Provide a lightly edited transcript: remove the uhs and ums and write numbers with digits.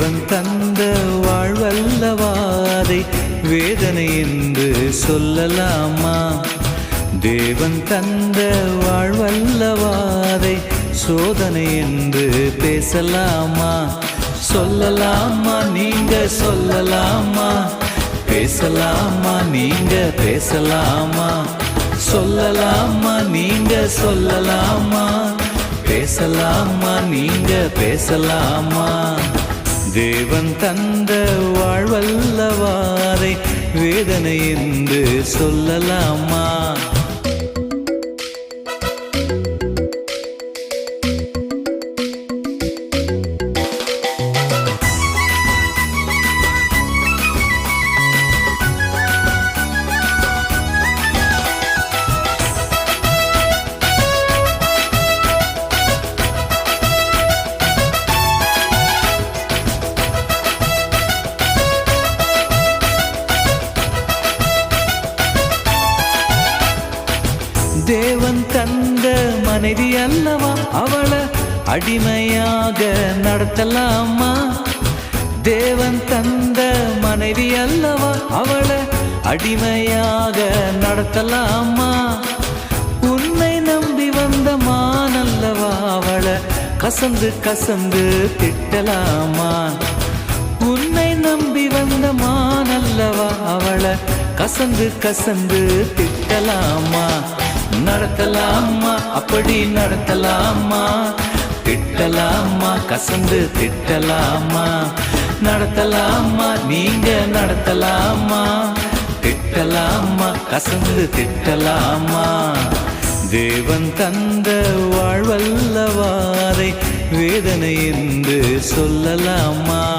தேவன் தந்த வாழ்வல்லவாதை வேதனை என்று சொல்லலாமா? தேவன் தந்த வாழ்வல்லவாதை சோதனை என்று பேசலாமா? சொல்லலாமா? நீங்க சொல்லலாமா? பேசலாமா? நீங்க பேசலாமா? சொல்லலாமா? நீங்க சொல்லலாமா? பேசலாமா? நீங்க பேசலாமா? தேவன் தந்த வாழ்வல்லவாதை வேதனை என்று சொல்லலாமா? தேவன் தந்த மனைவி அல்லவா, அவளை அடிமையாக நடத்தலாமா? தேவன் தந்த மனைவி அல்லவா, அவளை அடிமையாக நடத்தலாமா? உன்னை நம்பி வந்த மானல்லவா, அவளை கசந்து கசந்து திட்டலாமா? உன்னை நம்பி வந்த மானல்லவா, அவளை கசந்து கசந்து திட்டலாமா? நடத்தலாமா? அப்படி நடத்தலாமா? திட்டலாமா? கசந்து திட்டலாமா? நடத்தலாமா? நீங்க நடத்தலாமா? திட்டலாமா? கசந்து திட்டலாமா? தேவன் தந்த வாழ்வல்லவாதை வேதனை என்று சொல்லலாமா?